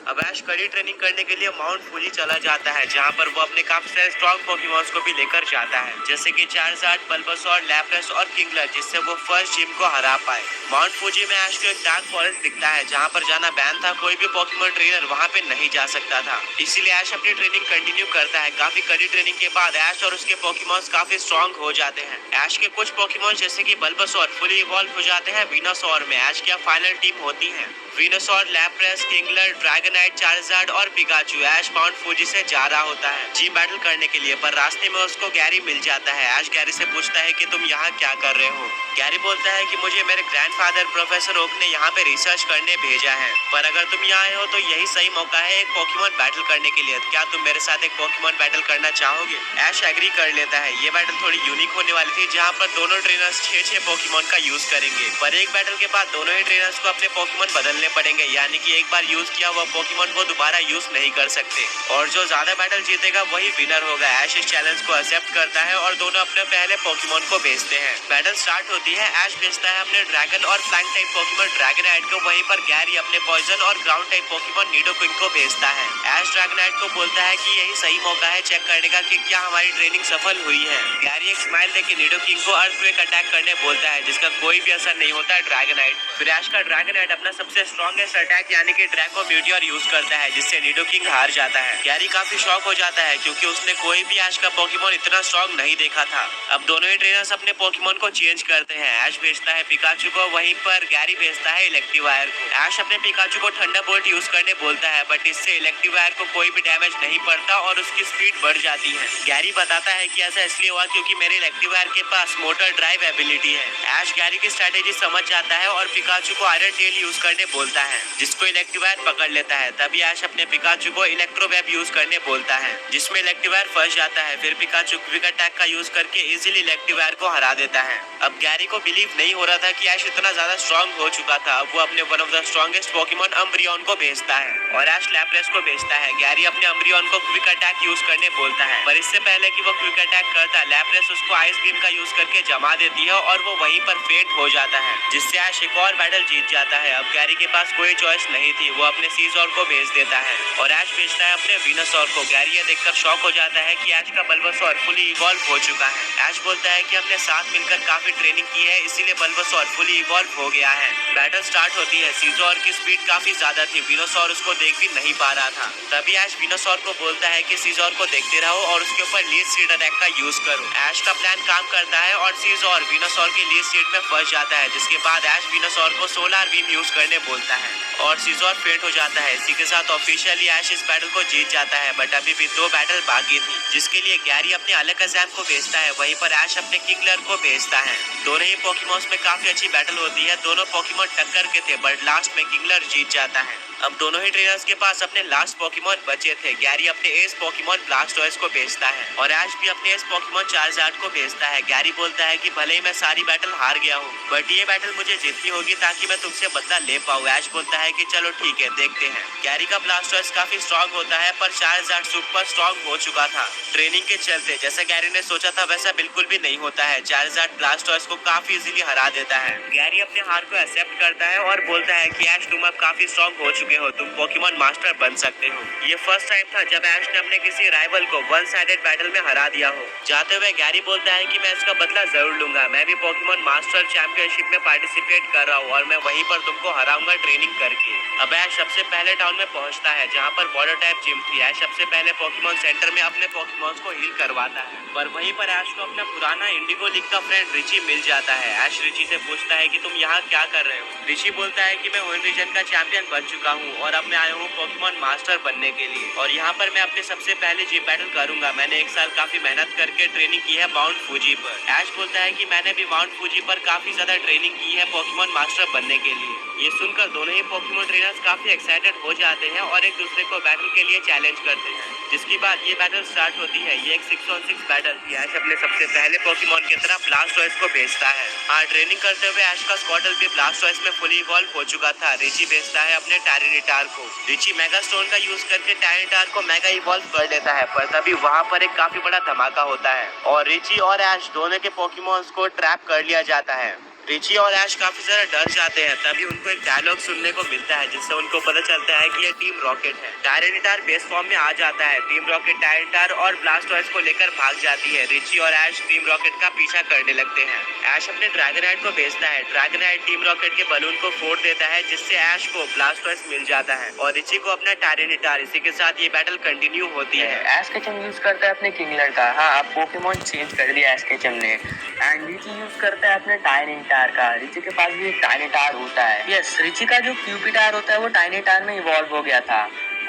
अब ऐश कड़ी ट्रेनिंग करने के लिए माउंट फूजी चला जाता है, जहाँ पर वो अपने काफी सारे स्ट्रॉन्ग पोकेमॉन्स को भी लेकर जाता है, जैसे कि चार्जार्ड, बल्बासोर, लैप्रेस और किंगलर, जिससे वो फर्स्ट जिम को हरा पाए। माउंट फूजी में ऐश को एक डार्क फॉरेस्ट दिखता है, जहाँ पर जाना बैन था। कोई भी पोकेमॉन ट्रेनर वहाँ पे नहीं जा सकता था, इसीलिए ऐश अपनी ट्रेनिंग कंटिन्यू करता है। काफी कड़ी ट्रेनिंग के बाद ऐश और उसके पोकेमॉन्स काफी स्ट्रॉन्ग हो जाते हैं। ऐश के कुछ पोकेमॉन जैसे कि बल्बासोर फुली इवॉल्व हो जाते हैं वीनोसॉर में। ऐश की फाइनल टीम होती है वीनोसॉर, लैप्रेस, किंगलर, ड्रैगनाइट, चार्जार्ड और पिकाचू। ऐश माउंट फूजी से जा रहा होता है जिम बैटल करने के लिए, पर रास्ते में उसको गैरी मिल जाता है। ऐश गैरी से पूछता है कि तुम यहाँ क्या कर रहे हो। गैरी बोलता है कि मुझे मेरे ग्रैंडफादर प्रोफेसर ओक ने यहाँ पे रिसर्च करने भेजा है, पर अगर तुम यहाँ आए हो तो यही सही मौका है एक पोकेमॉन बैटल करने के लिए। क्या तुम मेरे साथ एक पोकेमॉन बैटल करना चाहोगे? ऐश एग्री कर लेता है। ये बैटल थोड़ी यूनिक होने वाली थी, जहाँ पर दोनों ट्रेनर्स 6-6 पोकेमॉन का यूज करेंगे, पर एक बैटल के बाद दोनों ही ट्रेनर्स को अपने पोकेमॉन बदलने पड़ेंगे, यानी कि एक बार यूज किया हुआ पोकेमॉन को दोबारा यूज नहीं कर सकते, और जो ज्यादा बैटल जीतेगा वही विनर होगा। ऐश इस चैलेंज को एक्सेप्ट करता है और दोनों अपने पहले पोकेमॉन को भेजते हैं। बैटल स्टार्ट होती है। ऐश भेजता है अपने ड्रैगन और फ्लैंक टाइप पोकेमॉन ड्रैगनाइट को, वहीं पर गैरी अपने पॉइजन और ग्राउंड टाइप पोकेमॉन निडोक्विक को भेजता है। ऐश ड्रैगनाइट को बोलता है कि यही सही मौका है चेक करने का कि क्या हमारी ट्रेनिंग सफल हुई है। गैरी एक स्माइल देके निडोक्विक को अर्थक्वेक अटैक करने बोलता है, जिसका कोई भी असर नहीं होता है ड्रैगनाइट। फिर ऐश का ड्रैगनाइट अपना सबसे स्ट्रॉन्गेस्ट अटैक यानी कि ड्रैको म्यूटियर यूज करता है, जिससे निडोक्विक हार जाता है। गैरी काफी शॉक हो जाता है, क्योंकि उसने कोई भी ऐश का पोकेमॉन इतना स्ट्रॉन्ग नहीं देखा था। अब दोनों ही ट्रेनर्स अपने पोकेमॉन को चेंज करते हैं। ऐश भेजता है पिकाचू को, वहीं पर गैरी भेजता है इलेक्ट्रीवायर को। ऐश अपने पिकाचू को थंडरबोल्ट यूज करने बोलता है, बट इससे इलेक्ट्रीवायर को कोई भी डैमेज नहीं पड़ता और उसकी स्पीड बढ़ जाती है। गैरी बताता है कि ऐसा इसलिए हुआ क्योंकि मेरे इलेक्ट्रीवायर के पास मोटर ड्राइव एबिलिटी है। ऐश गैरी की स्ट्रेटेजी समझ जाता है और पिकाचू को आयरन टेल यूज करने बोलता है, जिसको इलेक्ट्रीवायर पकड़ लेता है। तभी ऐश अपने पिकाचू को इलेक्ट्रोवेब यूज करने बोलता है, जिसमें इलेक्ट्रीवायर फंस जाता है। फिर पिकाचू क्विक अटैक का यूज करके इजीली इलेक्ट्रीवायर को हरा देता है। अब गैरी को बिलीव नहीं हो रहा था कि ऐश इतना ज्यादा स्ट्रॉन्ग हो चुका था। अब वो अपने one of the strongest Pokemon Umbreon को भेजता है और ऐश लैप्रेस को भेजता है। गैरी अपने अम्ब्रियन को क्विक अटैक यूज करने बोलता है, पर इससे पहले कि वो क्विक अटैक करता है, लैप्रेस उसको आइस बीम का यूज करके जमा देती है और वो वहीं पर फेंट हो जाता है, जिससे ऐश एक और बैटल जीत जाता है। अब गैरी के पास कोई चॉइस नहीं थी, वो अपने सीजोर को भेज देता है और ऐश भेजता है अपने वीनोसॉर को। गैरी ये देखकर शॉक हो जाता है कि ऐश का बल्बासोर फुली इवॉल्व हो चुका है। ऐश बोलता है कि हमने साथ मिलकर काफी ट्रेनिंग की है, इसीलिए बल्बासोर फुली इवॉल्व हो गया है। बैटल स्टार्ट होती है। सीजोर की स्पीड काफी ज्यादा थी, वीनोसॉर उसको देख भी नहीं पा रहा था। तभी ऐश वीनोसॉर को बोलता है कि सीजोर को देखते रहो और उसके ऊपर लीड सीड अटैक का यूज करो। ऐश का प्लान काम करता है और सीजोर वीनोसॉर के लीड सीड में फंस जाता है, जिसके बाद ऐश वीनोसॉर को सोलर बीम यूज करने बोलता है और सीजोर फेंट हो जाता है। इसी के साथ ऑफिशियली ऐश इस बैटल को जीत जाता है, बट अभी भी 2 बैटल बाकी थी, जिसके लिए गैरी अपने अलग एग्जाम को भेजता है, वहीं पर ऐश अपने किंगलर को भेजता है। दोनों ही पोकेमॉन्स में काफी अच्छी बैटल होती है। दोनों पोकेमॉन टक्कर के थे, बट लास्ट में किंगलर जीत जाता है। अब दोनों ही ट्रेनर्स के पास अपने लास्ट पोकेमॉन बचे थे। गैरी अपने एस पोकेमॉन ब्लास्टोइस को भेजता है और ऐश भी अपने एस पोकेमॉन चार्जार्ड को भेजता है। गैरी बोलता है कि भले ही मैं सारी बैटल हार गया हूँ, बट ये बैटल मुझे जीतनी होगी ताकि मैं तुमसे बदला ले पाऊँ। ऐश बोलता है कि चलो ठीक है, देखते हैं। गैरी का ब्लास्टोइस काफी स्ट्रॉन्ग होता है, पर चार्जार्ड सुपर स्ट्रॉन्ग हो चुका था ट्रेनिंग के चलते। जैसा गैरी ने सोचा था वैसा बिल्कुल भी नहीं होता है। चार्जार्ड ब्लास्टोइस को काफी इजीली हरा देता है। गैरी अपने हार को एक्सेप्ट करता है और बोलता है कि ऐश तुम अब काफी स्ट्रॉन्ग हो चुके हो, तुम पोकेमॉन मास्टर बन सकते हो। ये फर्स्ट टाइम था जब ऐश ने अपने किसी राइवल को वन साइडेड बैटल में हरा दिया हो। जाते हुए गैरी बोलता है कि मैं इसका बदला जरूर लूंगा। मैं भी पोकेमॉन मास्टर चैंपियनशिप में पार्टिसिपेट कर रहा हूँ और मैं वहीं पर तुमको हराऊंगा ट्रेनिंग करके। अब ऐश सबसे पहले टाउन में पहुंचता है, जहाँ पर वाटर टाइप जिम थी। ऐश सबसे पहले पोकेमॉन सेंटर में अपने पोकेमॉन्स को हील करवाता है, पर वहीं पर ऐश को अपना पुराना इंडिगो लीग का फ्रेंड रिची मिल जाता है। ऐश रिची से पूछता है कि तुम यहाँ क्या कर रहे हो। रिची बोलता है कि मैं होन रीजन का चैंपियन बन चुका हूँ और अब मैं आया हूँ पोकेमॉन मास्टर बनने के लिए, और यहाँ पर मैं अपने सबसे पहले जिम बैटल करूंगा। मैंने 1 साल काफी मेहनत करके ट्रेनिंग की है माउंट फूजी पर। ऐश बोलता है कि मैंने भी माउंट फूजी पर काफी ज्यादा ट्रेनिंग की है पोकेमॉन मास्टर बनने के लिए। ये सुनकर दोनों ही पोकेमॉन ट्रेनर्स काफी एक्साइटेड हो जाते हैं और एक दूसरे को बैटल के लिए चैलेंज करते हैं, जिसके बाद ये बैटल स्टार्ट होती है। ये एक 6-on-6 बैटल थी। ऐश अपने सबसे पहले पोकेमॉन की तरफ ब्लास्टोइस को भेजता है। हाँ, ट्रेनिंग करते हुए ऐश का स्क्वाटल भी ब्लास्टोइस में फुली इवॉल्व हो चुका था। रिची भेजता है अपने टायरेनिटार को। रिची मेगा स्टोन का यूज करके टायरेनिटार को मेगा इवॉल्व कर लेता है, पर तभी वहाँ पर एक काफी बड़ा धमाका होता है और रिची और ऐश दोनों के पोकेमॉन्स को ट्रैप कर लिया जाता है। रिची और ऐश काफी ज्यादा डर जाते हैं। तभी उनको एक डायलॉग सुनने को मिलता है जिससे उनको पता चलता है कि ये टीम रॉकेट है। टायरेनिटार बेस फॉर्म में आ जाता है। टीम रॉकेट टायरेनिटार और ब्लास्टॉइड्स को लेकर भाग जाती है। रिची और ऐश टीम रॉकेट का पीछा करने लगते हैं। ऐश अपने ड्रैगनाइट को भेजता है। ड्रैगनाइट टीम रॉकेट के बलून को फोड़ देता है जिससे ऐश को ब्लास्टॉइड्स मिल जाता है और रिची को अपना टायरेनिटार। इसी के साथ ये बैटल कंटिन्यू होती है। एश केचम यूज करता है अपने किंगलर का। हाँ, अब पोकेमोन चेंज कर दिया एश केचम ने। एंड रिची यूज करता है अपने टायरेनिटार का। रिची के पास भी एक टायरेनिटार होता है। यस, रिची का जो क्यूपिटार होता है वो टायरेनिटार में इवॉल्व हो गया था।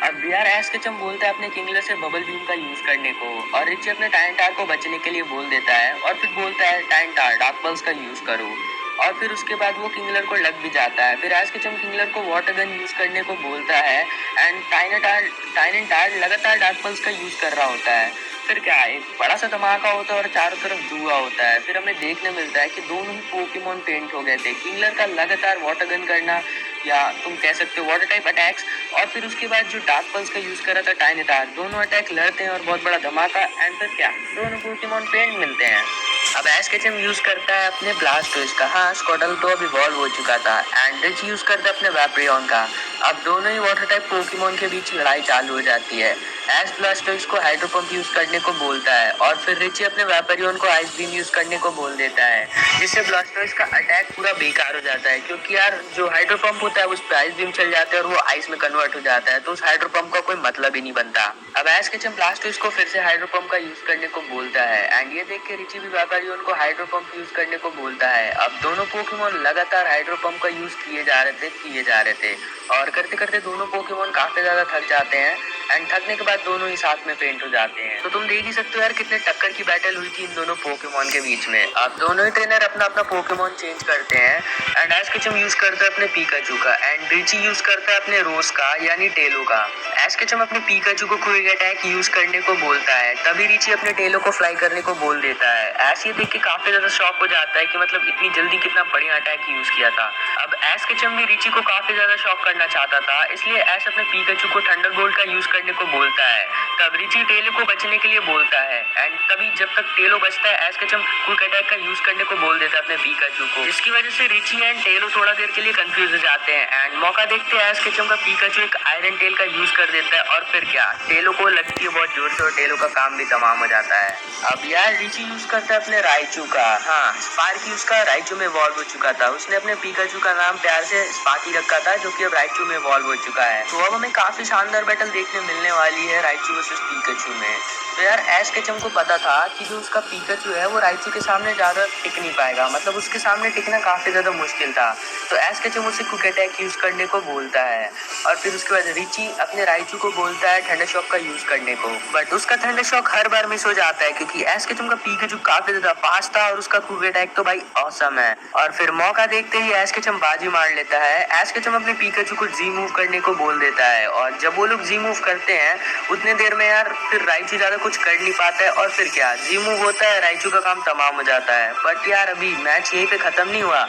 अब यार एश केचम बोलता है अपने किंगलर से बबल बीम का यूज करने को और रिची अपने टायरेनिटार को बचने के लिए बोल देता है और फिर बोलता है टायरेनिटार डार्क पल्स का यूज करो और फिर उसके बाद वो किंगलर को लग भी जाता है। फिर एश केचम किंगलर को वाटर गन यूज करने को बोलता है एंड टायरेनिटार लगातार डार्क पल्स का यूज कर रहा होता है। फिर क्या है, एक बड़ा सा धमाका होता है और चारों तरफ धुआं होता है। फिर हमें देखने मिलता है कि दोनों ही पोकेमोन पेंट हो गए थे। किंगलर का लगातार वाटर गन करना या तुम कह सकते हो वाटर टाइप अटैक्स और फिर उसके बाद जो डार्क पल्स का यूज करा था टायरेनिटार, दोनों अटैक लड़ते हैं और बहुत बड़ा धमाका। एंड फिर क्या, दोनों पोकेमोन पेंट मिलते हैं। अब एश केचम यूज करता है अपने ब्लास्टोइस का। हाँ, स्कॉटल तो अब इवॉल्व हो चुका था। एंड रिच यूज करता है अपने वैपरियन का। अब दोनों ही वाटर टाइप पोकेमोन के बीच लड़ाई चालू हो जाती है। एश ब्लास्टोइस को हाइड्रो पंप यूज करने को बोलता है और फिर रिची अपने वैपरियन को आइस बीम यूज करने को बोल देता है जिससे ब्लास्टोइस का अटैक पूरा बेकार हो जाता है क्योंकि यार जो हाइड्रो पंप होता है उस पर आइस बीम चल जाता है और वो आइस में कन्वर्ट हो जाता है, तो उस हाइड्रो पंप का कोई मतलब ही नहीं बनता। अब एश केचम ब्लास्टोइस को फिर से हाइड्रो पंप का यूज करने को बोलता है एंड ये देख के रिची भी वैपरियन को हाइड्रो पंप यूज करने को बोलता है। अब दोनों पोकेमोन लगातार हाइड्रो पंप का यूज किए जा रहे थे और करते करते दोनों पोकेमोन काफी ज्यादा थक जाते हैं एंड थकने के बाद दोनों ही साथ में पेंट हो जाते हैं। तो तुम देख ही सकते हो यार कितने टक्कर की बैटल हुई थी इन दोनों पोकेमोन के बीच में। अब दोनों ही ट्रेनर अपना अपना पोकेमोन चेंज करते हैं एंड एश केचम यूज करता है अपने पीकाचू का एंड रिची यूज करता है अपने रोज का यानी टेलो का। एश केचम अपने पीकाचू को क्विक अटैक यूज करने को बोलता है, तभी रिची अपने टेलो को फ्लाई करने को बोल देता है। एश ये देख के काफी ज्यादा शॉक हो जाता है कि मतलब इतनी जल्दी कितना बढ़िया अटैक यूज किया था। अब एश केचम भी रिची को काफी ज्यादा शॉक करना चाहता था, इसलिए एश अपने पीकाचू को थंडरबोल्ट का यूज करने को बोलता है। तब रिची टेलो को बचने के लिए बोलता है एंड तभी जब तक टेलो बचता है एश केचम क्विक अटैक का यूज करने को बोल देता है अपने पीकाचू को। इसकी वजह से रिची एंड टेलो थोड़ा देर के लिए कंफ्यूज हो जाते हैं एंड मौका देखते हैं एश केचम का पीकाचू एक आयरन टेल का यूज कर देता है और फिर क्या, टेलो को लगती है बहुत जोर से और टेलो का काम भी तमाम हो जाता है। अब यार रिची यूज करता है अपने राइचू का। हाँ, स्पार्की उसका राइचू में इवॉल्व हो चुका था। उसने अपने पीकाचू का नाम प्यार से स्पार्की रखा था जो कि अब राइचू में इवॉल्व हो चुका है। तो अब हमें काफी शानदार बैटल देखने मिलने वाली है राइचू वर्सेस पीकाचू में। तो यार एश केचम को पता था कि जो उसका पीकाचू है वो राइचू के सामने ज्यादा टिक नहीं पाएगा, मतलब उसके सामने टिकना काफी ज्यादा मुश्किल था। तो एश केचम उसे क्विक अटैक यूज करने को बोलता है और फिर उसके बाद रिची अपने राइचू को बोलता है थंडर शॉक का यूज करने को, बट उसका थंडर शॉक हर बार मिस हो जाता है क्योंकि एश केचम का पीकाचू काफी ज्यादा फास्ट था और उसका क्विक अटैक तो भाई ऑसम है। और फिर मौका देखते ही एश केचम बाजी मार लेता है। एश केचम अपने पीकाचू को जी मूव करने को बोल देता है और जब वो लोग जी मूव करते हैं उतने देर में यार फिर राइचू ज्यादा कुछ कर नहीं पाता है और फिर क्या, जी मूव होता है, राइचू का काम तमाम हो जाता है। बट यार अभी मैच यहीं पे खत्म नहीं हुआ।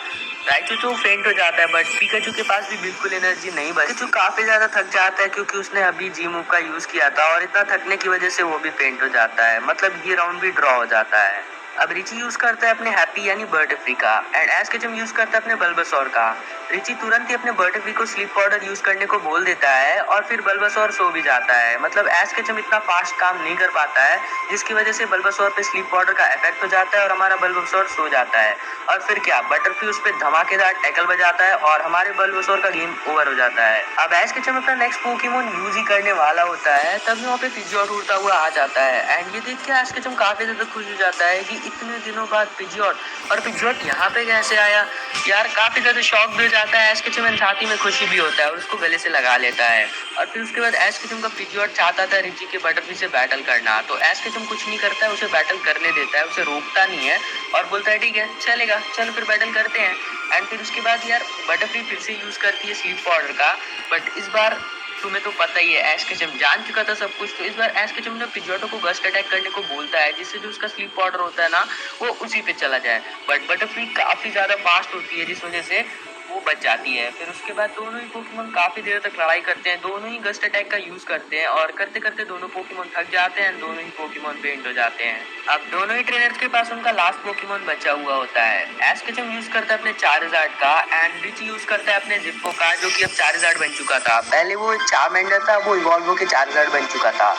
राइचू तो फेंट हो जाता है बट पीकाचू के पास भी बिल्कुल एनर्जी नहीं बची। पीकाचू काफी ज्यादा थक जाता है क्योंकि उसने अभी जी मूव का यूज किया था और इतना थकने की वजह से वो भी फेंट हो जाता है, मतलब ये राउंड भी ड्रॉ हो जाता है। अब रिची यूज करता है अपने हैप्पी यानी बटरफ्री का एंड एश केचम यूज करता है अपने बल्बासोर का। रिची तुरंत ही अपने बटरफ्री को स्लीप पाउडर यूज करने को बोल देता है और फिर बल्बासोर सो भी जाता है। मतलब एश केचम इतना फास्ट काम नहीं कर पाता है जिसकी वजह से बल्बासोर पे स्लीप पाउडर का इफेक्ट हो जाता है और हमारा बल्बासोर सो जाता है। और फिर क्या, बटरफ्री उस पर धमाकेदार टैकल बजाता है और हमारे बल्बासोर का गेम ओवर हो जाता है। अब एश केचम अपना नेक्स्ट पोकेमोन यूज ही करने वाला होता है तभी वहाँ पे पिजियोट उड़ता हुआ आ जाता है एंड ये देख के एश केचम काफी ज्यादा खुश हो जाता है कि इतने दिनों बाद पिजियोट, और पिजियोट यहाँ पे कैसे आया। यार काफी ज्यादा शॉक भी हो जाता है एश केचम एंड साथ ही में खुशी भी होता है और उसको गले से लगा लेता है। और फिर उसके बाद एश केचम का पिजियोट चाहता था रिची के बटरफ्री से बैटल करना, तो एश केचम कुछ नहीं करता है, उसे बैटल करने देता है, उसे रोकता नहीं है और बोलता है ठीक है चलेगा, चल फिर बैटल करते हैं। एंड फिर उसके बाद यार बटरफ्री फिर से यूज करती है स्लीप पाउडर का, बट इस बार तुम्हें तो पता ही है एश केचम जान चुका था सब कुछ, तो इस बार एश केचम ने पिजियोटो को गस्ट अटैक करने को बोलता है जिससे जो उसका स्लीप पाउडर होता है ना वो उसी पे चला जाए। बट बटरफ्री काफी ज्यादा फास्ट होती है जिस वजह से वो बच जाती है। फिर उसके बाद दोनों ही पोकेमोन काफी देर तक लड़ाई करते हैं, दोनों ही गस्ट अटैक का यूज करते हैं और करते करते दोनों पोकेमोन थक जाते हैं, दोनों ही पोकेमोन फेंट हो जाते हैं। अब दोनों ही ट्रेनर्स के पास उनका लास्ट पोकेमोन बचा हुआ होता है। एश केचम यूज करता है अपने चार्जार्ड का एंड रिची यूज करता है अपने जिप्पो का, जो कि अब चार्जार्ड बन चुका था। पहले वो एक चार्मेंडर था, वो इवॉल्व होकर चार्जार्ड बन चुका था।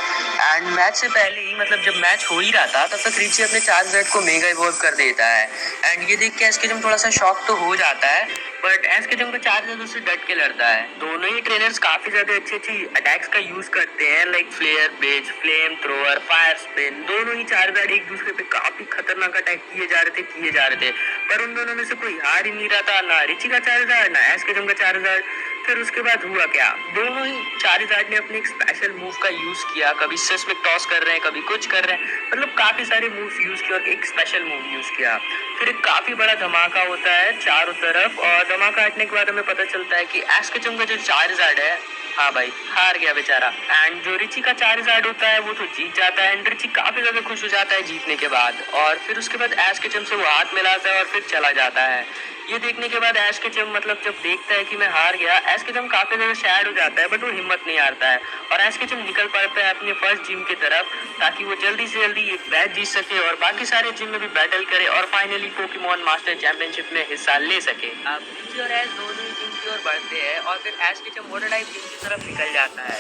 एंड मैच से पहले ही, मतलब जब मैच हो ही रहा था, तब तक रिची अपने चार्जार्ड को मेगा इवॉल्व कर देता है। एंड ये देख के एश केचम थोड़ा सा शॉक तो हो जाता है, बट एश केचम का चार्जर उससे डट के लड़ता है। दोनों ही ट्रेनर्स काफी ज्यादा अच्छी अटैक्स का यूज करते हैं, like flare blitz, flamethrower, fire spin. दोनों ही चार्जर एक दूसरे पे काफी खतरनाक अटैक किए जा रहे थे, पर उन दोनों में से कोई हार ही नहीं रहा था, ना रिची का चार्जर ना एश केचम का चार्जर। फिर उसके बाद हुआ क्या, दोनों ही चार्जर ने अपने एक स्पेशल मूव का यूज किया, कभी सिस्मिक टॉस कर रहे हैं, कभी कुछ कर रहे हैं, मतलब काफी सारे मूव्स यूज किए और एक स्पेशल मूव यूज किया। फिर एक काफी बड़ा धमाका होता है चारों तरफ, और धमाका हटने के बाद हमें पता चलता है कि एश केचम का जो चार्जर है, हाँ भाई हार गया बेचारा। एंड जो रिची का चार्जर होता है वो तो जीत जाता है, एंड रिची काफी ज्यादा खुश हो जाता है जीतने के बाद। और फिर उसके बाद एश केचम से वो हाथ मिलाता है और फिर चला जाता है। ये देखने के बाद एश केचम, मतलब जब देखता है कि मैं हार गया, एश केचम काफी ज्यादा सैड हो जाता है, बट वो हिम्मत नहीं हारता है और एश केचम निकल पड़ता है अपने फर्स्ट जिम की तरफ, ताकि वो जल्दी से जल्दी एक मैच जीत सके और बाकी सारे जिम में भी बैटल करे और फाइनली पोकेमोन मास्टर चैंपियनशिप में हिस्सा ले सके। अब रिची और एश दोनों ही जिम की ओर बढ़ते हैं और फिर एश केचम वाटर टाइप जिम की तरफ निकल जाता है।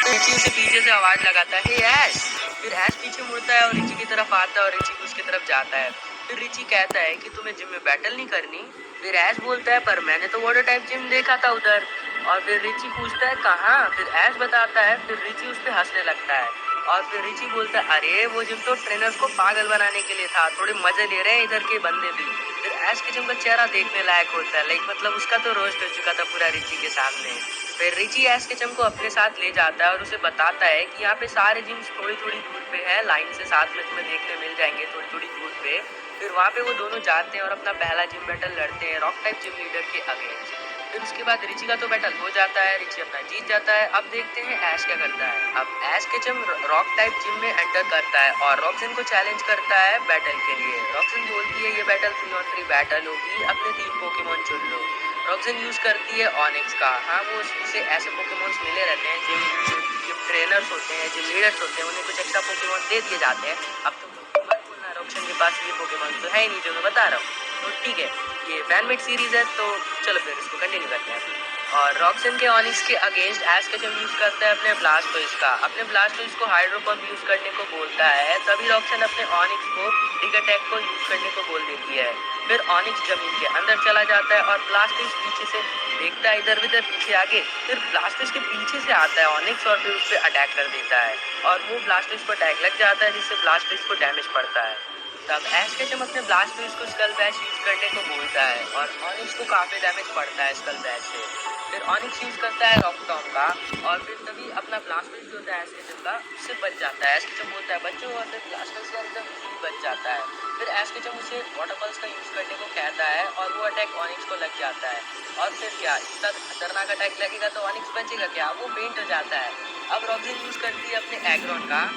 रिची उसे पीछे से आवाज लगाता है, हे ऐश। फिर ऐश पीछे मुड़ता है और रिची की तरफ आता है और रिची उसकी तरफ जाता है। फिर रिची कहता है कि तुम्हें जिम में बैटल नहीं करनी। फिर ऐश बोलता है, पर मैंने तो वाटर टाइप जिम देखा था उधर। और फिर रिची पूछता है कहाँ, फिर ऐश बताता है। फिर रिची उस पर हंसने लगता है और फिर रिची बोलता है, अरे वो जिम तो ट्रेनर्स को पागल बनाने के लिए था, थोड़े मजे ले रहे हैं इधर के बंदे भी। फिर ऐश के जिम का चेहरा देखने लायक होता है, लाइक मतलब उसका तो रोस्ट हो चुका था पूरा रिची के सामने। फिर रिची एश केचम को अपने साथ ले जाता है और उसे बताता है कि यहाँ पे सारे जिम्स थोड़ी थोड़ी दूर पे है, लाइन से साथ में तुम्हें देखने मिल जाएंगे थोड़ी थोड़ी दूर पे। फिर वहाँ पे वो दोनों जाते हैं और अपना पहला जिम बैटल लड़ते हैं रॉक टाइप जिम लीडर के अगेंस्ट। फिर उसके बाद रिची का तो बैटल हो जाता है, रिची अपना जीत जाता है। अब देखते हैं ऐश क्या करता है। अब ऐश केचम रॉक टाइप जिम में एंटर करता है और रॉक्सन को चैलेंज करता है बैटल के लिए। रॉक्सन बोलती है ये बैटल 3-on-3 बैटल होगी, अपने 3 पोकेमोन चुन लो। रॉक्सन यूज करती है ऑनिक्स का। हाँ, वो उसे ऐसे पोकेमोन्स मिले रहते हैं जो ट्रेनर्स होते हैं, जो लीडर्स होते हैं, उन्हें कुछ एक्स्ट्रा पोकेमोन दे दिए जाते हैं। अब तुम मत बोलना रॉक्सन के पास ये पोकेमोन तो है ही नहीं जो मैं बता रहा हूँ। तो ठीक है, ये फैनमेड सीरीज है, तो चलो फिर इसको कंटिन्यू करते हैं। और रॉक्सन के ऑनिक्स के अगेंस्ट एश केचम यूज करता है अपने ब्लास्टोइस का। अपने ब्लास्टोइस को हाइड्रो पंप यूज करने को बोलता है, तभी रॉक्सन अपने ऑनिक्स को डिग अटैक को यूज करने को बोल देती है। फिर ऑनिक्स जमीन के अंदर चला जाता है और ब्लास्टोइस पीछे से देखता है इधर उधर पीछे आगे। फिर ब्लास्टोइस के पीछे से आता है ऑनिक्स और फिर उस पर अटैक कर देता है और वो ब्लास्टोइस पर अटैक लग जाता है, जिससे ब्लास्टोइस को डैमेज पड़ता है। तब एश केचम अपने ब्लास्टोइस को स्कल बैश यूज करने को बोलता है और ऑनिक्स को काफी डैमेज पड़ता है स्कल बैश से। फिर ऑनिक्स यूज करता है रॉक टॉम का और फिर तभी अपना ब्लास्टोइस जो होता है एश केचम का, उससे बच जाता है। एश केचम बोलता है बच्चों, और फिर ब्लास्टोइस का एकदम इजीली बच जाता है। फिर एश केचम उसे वाटर पल्स का यूज करने को कहता है और वो अटैक ऑनिक्स को लग जाता है। और फिर क्या, इतना खतरनाक अटैक लगेगा तो ऑनिक्स बचेगा क्या, वो फेंट हो जाता है। अब रॉक्सिन यूज करती है अपने एग्रॉन का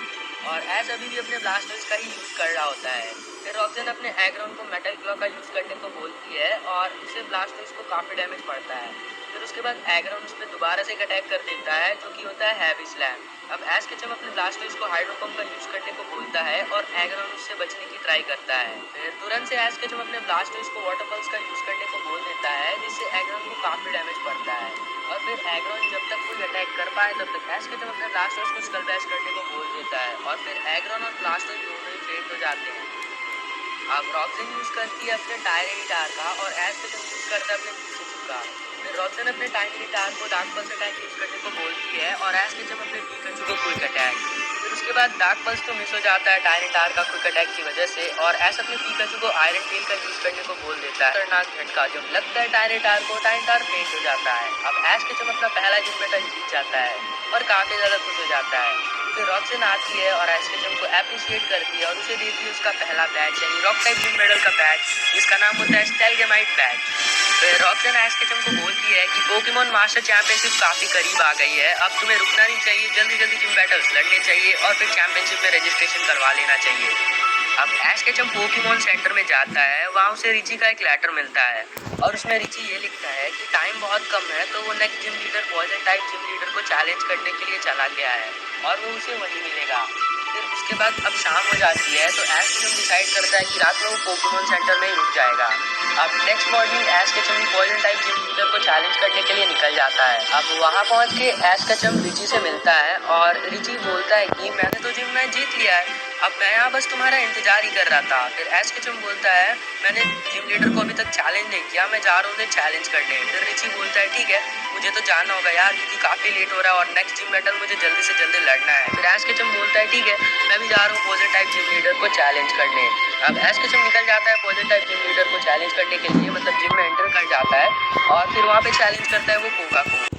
और ऐश अभी भी अपने ब्लास्टोइस का ही यूज कर रहा होता है। फिर रॉक्सिन अपने एग्रॉन को मेटल क्लॉ का यूज करने को बोलती है और उससे ब्लास्टोइस को काफी डैमेज पड़ता है। फिर उसके बाद एग्रॉन उस पर दोबारा से एक अटैक कर देता है, जो कि होता है हैवी स्लैम। अब एश केचम अपने ब्लास्टोइस को हाइड्रो पंप का यूज करने को बोलता है और एग्रॉन उससे बचने की ट्राई करता है। फिर तुरंत से एश केचम अपने ब्लास्टोइस को वाटर पल्स का यूज करने को बोल देता है, जिससे एग्रॉन को काफी डैमेज पड़ता है। और फिर एग्रॉन जब तक कोई अटैक कर पाए तब तक एश केचम अपने ब्लास्टोइस को स्कल बैश करने को बोल देता है और फिर एग्रॉन और ब्लास्टोइस दोनों ही फेंट हो जाते हैं। अब रॉक्सिन यूज करती है अपने टायरनी टार का और एश केचम यूज करता है अपने पिकाचू का। फिर रॉक्सिन अपने टायरनी टार को डार्क पल्स अटैक यूज करने को बोलती है और एश केचम अपने पिकाचू को क्विक अटैक। फिर उसके बाद डार्क पल्स तो मिस हो जाता है टायरनी टार का क्विक अटैक की वजह से और एश अपने पिकाचू को आयरन टेल का यूज करने को बोल देता है। खतरनाक झटका जब लगता है टायरनी टार को, टायरनी टार फेंट हो जाता है। अब एश केचम अपना पहला जिम बैटल जीत जाता है और काफी ज्यादा खुश हो जाता है। फिर रॉक्सिन आती है और एश केचम को एप्रिशिएट करती है और उसे देती है उसका पहला बैच, यानी रॉक टाइप जिम मेडल का बैच, जिसका नाम होता है स्टेलगेमाइट बैच। फिर रॉक्सिन एश केचम को बोलती है कि पोकेमोन मास्टर चैंपियनशिप काफी करीब आ गई है, अब तुम्हें रुकना नहीं चाहिए, जल्दी जल्दी जिम बैटल्स लड़ने चाहिए और फिर चैंपियनशिप में रजिस्ट्रेशन करवा लेना चाहिए। अब ऐश केचम पोकेमॉन सेंटर में जाता है, वहाँ उसे रिची का एक लेटर मिलता है और उसमें रिची ये लिखता है कि टाइम बहुत कम है, तो वो next gym leader poison type gym leader को चैलेंज करने के लिए चला गया है और वो उसे वहीं मिलेगा। फिर उसके बाद अब शाम हो जाती है, तो ऐश केचम डिसाइड करता है कि रात में वो पोकेमॉन सेंटर में ही रुक जाएगा। अब next morning Ash Ketchum poison type gym leader को चैलेंज करने के लिए निकल जाता है। अब वहाँ पहुँच के ऐश केचम रिची से मिलता है और रिची बोलता है कि मैंने तो जिम मैच जीत लिया है, अब मैं यहाँ बस तुम्हारा इंतजार ही कर रहा था। फिर ऐश केचम बोलता है मैंने जिम लीडर को अभी तक चैलेंज नहीं किया, मैं जा रहा हूँ उन्हें चैलेंज करने। फिर रिची बोलता है ठीक है, मुझे तो जाना होगा यार, क्योंकि काफी लेट हो रहा है और नेक्स्ट जिम बैटल मुझे जल्दी से जल्दी लड़ना है। फिर ऐश केचम बोलता है ठीक है, मैं भी जा रहा हूँ पॉइजन टाइप जिम लीडर को चैलेंज करने। अब ऐश केचम निकल जाता है पॉइजन टाइप जिम लीडर को चैलेंज करने के लिए, मतलब जिम में एंटर कर जाता है और फिर वहाँ पे चैलेंज करता है वो कोका को।